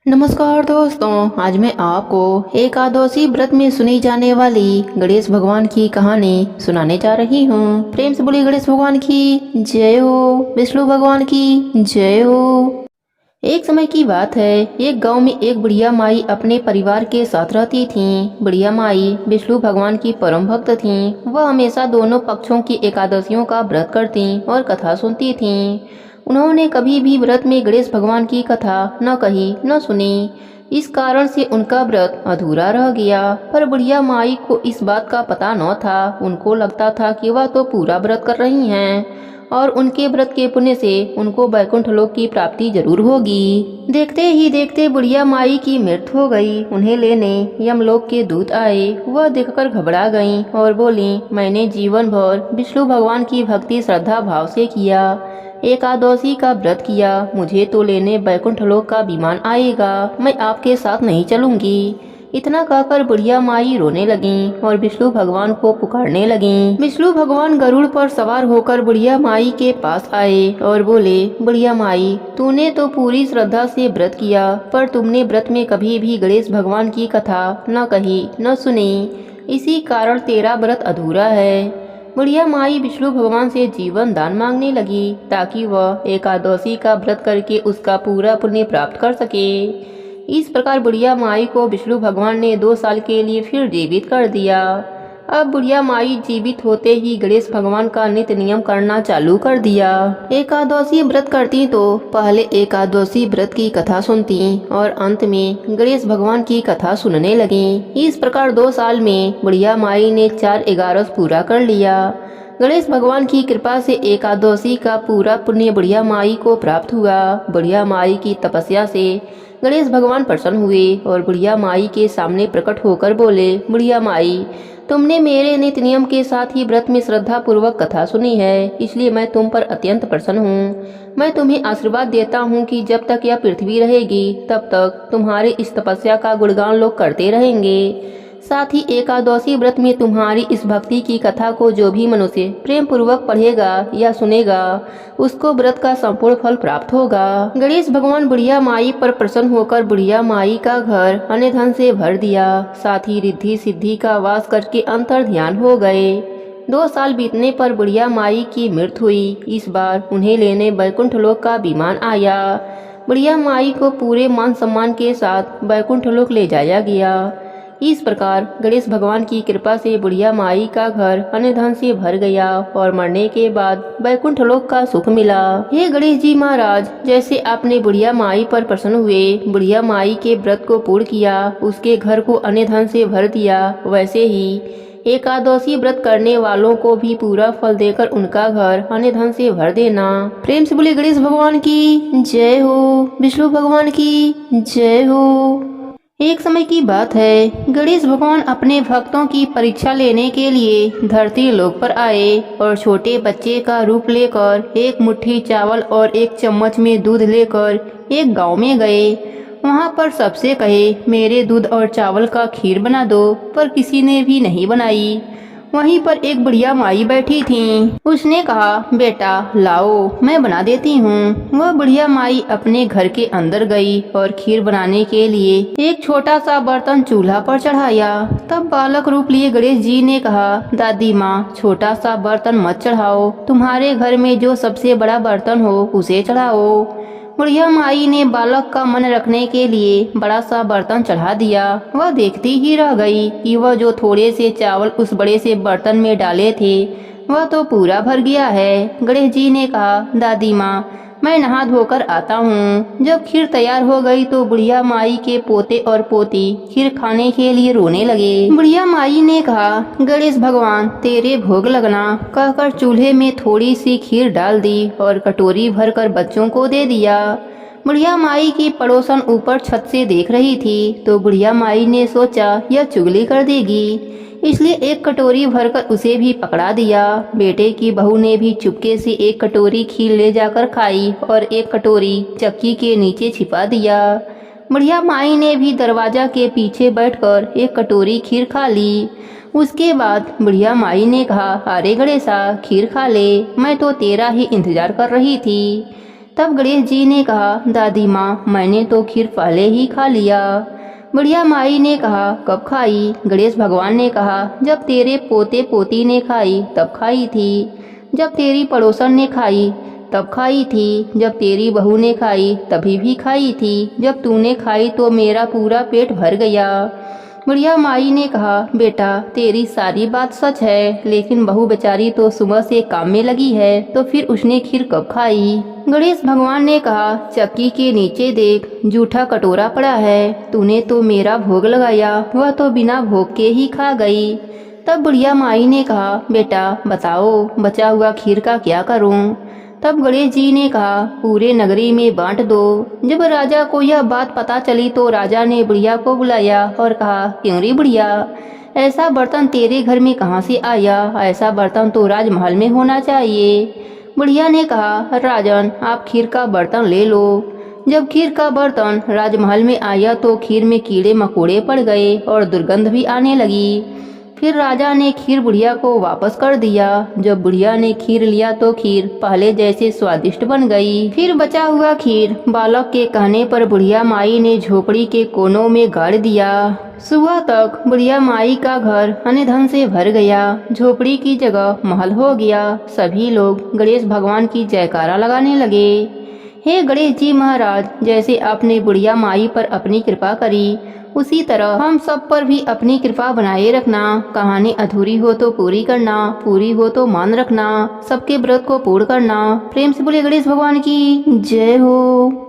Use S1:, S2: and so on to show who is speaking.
S1: नमस्कार दोस्तों, आज मैं आपको एकादशी व्रत में सुनी जाने वाली गणेश भगवान की कहानी सुनाने जा रही हूँ। प्रेम से बोलिए गणेश भगवान की जय हो, विष्णु भगवान की जय हो। एक समय की बात है, एक गांव में एक बुढ़िया माई अपने परिवार के साथ रहती थीं। बुढ़िया माई विष्णु भगवान की परम भक्त थीं। वह हमेशा दोनों पक्षों की एकादशियों का व्रत करती और कथा सुनती थीं। उन्होंने कभी भी व्रत में गणेश भगवान की कथा न कही न सुनी। इस कारण से उनका व्रत अधूरा रह गया। पर बुढ़िया माई को इस बात का पता न था। उनको लगता था कि वह तो पूरा व्रत कर रही हैं और उनके व्रत के पुण्य से उनको वैकुंठ लोक की प्राप्ति जरूर होगी। देखते ही देखते बुढ़िया माई की मृत्यु हो गई। उन्हें लेने यमलोक के दूत आए। वह देखकर घबरा गईं और बोली, मैंने जीवन भर विष्णु भगवान की भक्ति श्रद्धा भाव से किया, एकादशी का व्रत किया, मुझे तो लेने वैकुंठ लोक का विमान आएगा, मैं आपके साथ नहीं चलूंगी। इतना कहकर बुढ़िया माई रोने लगीं और विष्णु भगवान को पुकारने लगीं। विष्णु भगवान गरुड़ पर सवार होकर बुढ़िया माई के पास आए और बोले, बुढ़िया माई, तूने तो पूरी श्रद्धा से व्रत किया, पर तुमने व्रत में कभी भी गणेश भगवान की कथा न कही न सुनी, इसी कारण तेरा व्रत अधूरा है। बुढ़िया माई विष्णु भगवान से जीवन दान मांगने लगी ताकि वह एकादशी का व्रत करके उसका पूरा पुण्य प्राप्त कर सके। इस प्रकार बुढ़िया माई को विष्णु भगवान ने 2 साल के लिए फिर जीवित कर दिया। अब बुढ़िया माई जीवित होते ही गणेश भगवान का नित्य नियम करना चालू कर दिया। एकादशी व्रत करती तो पहले एकादशी व्रत की कथा सुनती और अंत में गणेश भगवान की कथा सुनने लगी। इस प्रकार 2 साल में बुढ़िया माई ने 4 11 पूरा कर लिया। गणेश भगवान की कृपा से एकादशी का पूरा पुण्य बुढ़िया माई को प्राप्त हुआ। बुढ़िया माई की तपस्या से गणेश भगवान प्रसन्न हुए और बुढ़िया माई के सामने प्रकट होकर बोले, बुढ़िया माई, तुमने मेरे नित्य नियम के साथ ही व्रत में श्रद्धा पूर्वक कथा सुनी है, इसलिए मैं तुम पर अत्यंत प्रसन्न हूँ। मैं तुम्हें आशीर्वाद देता हूँ कि जब तक यह पृथ्वी रहेगी तब तक तुम्हारी इस तपस्या का गुणगान लोग करते रहेंगे। साथ ही एकादशी व्रत में तुम्हारी इस भक्ति की कथा को जो भी मनुष्य प्रेम पूर्वक पढ़ेगा या सुनेगा, उसको व्रत का संपूर्ण फल प्राप्त होगा। गणेश भगवान बुढ़िया माई पर प्रसन्न होकर बुढ़िया माई का घर अन्य धन से भर दिया। साथ ही रिद्धि सिद्धि का वास करके अंतर ध्यान हो गए। 2 साल बीतने पर बुढ़िया माई की मृत्यु हुई। इस बार उन्हें लेने वैकुंठ लोक का विमान आया। बुढ़िया माई को पूरे मान सम्मान के साथ वैकुंठ लोक ले जाया गया। इस प्रकार गणेश भगवान की कृपा से बुढ़िया माई का घर अन्य धन से भर गया और मरने के बाद वैकुंठ लोक का सुख मिला। हे गणेश जी महाराज, जैसे आपने बुढ़िया माई पर प्रसन्न हुए, बुढ़िया माई के व्रत को पूर्ण किया, उसके घर को अन्य धन से भर दिया, वैसे ही एकादशी व्रत करने वालों को भी पूरा फल देकर उनका घर अन्य धन से भर देना। प्रेम से बोले गणेश भगवान की जय हो, विष्णु भगवान की जय हो। एक समय की बात है, गणेश भगवान अपने भक्तों की परीक्षा लेने के लिए धरती लोक पर आए और छोटे बच्चे का रूप लेकर एक मुट्ठी चावल और एक चम्मच में दूध लेकर एक गांव में गए। वहां पर सबसे कहे, मेरे दूध और चावल का खीर बना दो, पर किसी ने भी नहीं बनाई। वहीं पर एक बुढ़िया माई बैठी थी। उसने कहा, बेटा लाओ, मैं बना देती हूँ। वह बुढ़िया माई अपने घर के अंदर गई और खीर बनाने के लिए एक छोटा सा बर्तन चूल्हा पर चढ़ाया। तब बालक रूप लिए गणेश जी ने कहा, दादी माँ, छोटा सा बर्तन मत चढ़ाओ, तुम्हारे घर में जो सबसे बड़ा बर्तन हो उसे चढ़ाओ। बुढ़िया माई ने बालक का मन रखने के लिए बड़ा सा बर्तन चढ़ा दिया। वह देखती ही रह गई कि वह जो थोड़े से चावल उस बड़े से बर्तन में डाले थे वह तो पूरा भर गया है। गणेश जी ने कहा, दादी माँ, मैं नहा धोकर आता हूँ। जब खीर तैयार हो गई तो बुढ़िया माई के पोते और पोती खीर खाने के लिए रोने लगे। बुढ़िया माई ने कहा, गणेश भगवान, तेरे भोग लगना, कहकर चूल्हे में थोड़ी सी खीर डाल दी और कटोरी भरकर बच्चों को दे दिया। बुढ़िया माई की पड़ोसन ऊपर छत से देख रही थी तो बुढ़िया माई ने सोचा यह चुगली कर देगी, इसलिए एक कटोरी भरकर उसे भी पकड़ा दिया। बेटे की बहू ने भी चुपके से एक कटोरी खीर ले जाकर खाई और एक कटोरी चक्की के नीचे छिपा दिया। बुढ़िया माई ने भी दरवाजा के पीछे बैठकर एक कटोरी खीर खा ली। उसके बाद बुढ़िया माई ने कहा, अरे गणेशा, खीर खा ले, मैं तो तेरा ही इंतजार कर रही थी। तब गणेश जी ने कहा, दादी माँ, मैंने तो खीर पहले ही खा लिया। बुढ़िया माई ने कहा, कब खाई? गणेश भगवान ने कहा, जब तेरे पोते पोती ने खाई तब खाई थी, जब तेरी पड़ोसन ने खाई तब खाई थी, जब तेरी बहू ने खाई तभी भी खाई थी, जब तूने खाई तो मेरा पूरा पेट भर गया। बुढ़िया माई ने कहा, बेटा तेरी सारी बात सच है, लेकिन बहू बेचारी तो सुबह से काम में लगी है, तो फिर उसने खीर कब खाई? गणेश भगवान ने कहा, चक्की के नीचे देख, जूठा कटोरा पड़ा है, तूने तो मेरा भोग लगाया, वह तो बिना भोग के ही खा गई। तब बुढ़िया माई ने कहा, बेटा बताओ बचा हुआ खीर का क्या करूं? तब गणेश जी ने कहा, पूरे नगरी में बांट दो। जब राजा को यह बात पता चली तो राजा ने बुढ़िया को बुलाया और कहा, क्यों रे बुढ़िया, ऐसा बर्तन तेरे घर में कहाँ से आया? ऐसा बर्तन तो राजमहल में होना चाहिए। बुढ़िया ने कहा, राजन आप खीर का बर्तन ले लो। जब खीर का बर्तन राजमहल में आया तो खीर में कीड़े मकोड़े पड़ गए और दुर्गंध भी आने लगी। फिर राजा ने खीर बुढ़िया को वापस कर दिया। जब बुढ़िया ने खीर लिया तो खीर पहले जैसे स्वादिष्ट बन गई। फिर बचा हुआ खीर बालक के कहने पर बुढ़िया माई ने झोपड़ी के कोनों में गाड़ दिया। सुबह तक बुढ़िया माई का घर अन्न धन से भर गया। झोपड़ी की जगह महल हो गया। सभी लोग गणेश भगवान की जयकारा लगाने लगे। हे गणेश जी महाराज, जैसे आपने बुढ़िया माई पर अपनी कृपा करी, उसी तरह हम सब पर भी अपनी कृपा बनाए रखना। कहानी अधूरी हो तो पूरी करना, पूरी हो तो मान रखना, सबके व्रत को पूर्ण करना। प्रेम से बोले गणेश भगवान की जय हो।